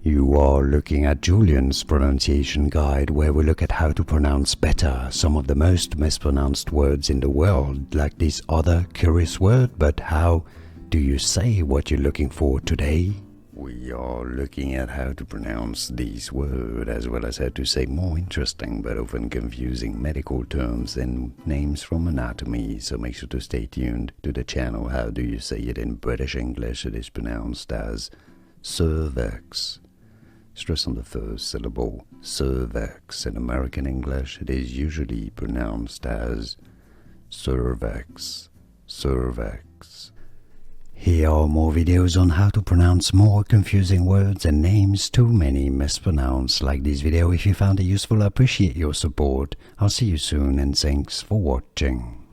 You are looking at Julian's pronunciation guide, where we look at how to pronounce better some of the most mispronounced words in the world, like this other curious word. But how do you say what you're looking for today? We are looking at how to pronounce these words, as well as how to say more interesting but often confusing medical terms and names from anatomy, so make sure to stay tuned to the channel. How do you say it in British English? It is pronounced as cervix. Stress on the first syllable, cervix. In American English, it is usually pronounced as cervix, cervix. Here are more videos on how to pronounce more confusing words and names too many mispronounced. Like this video if you found it useful. I appreciate your support. I'll see you soon and thanks for watching.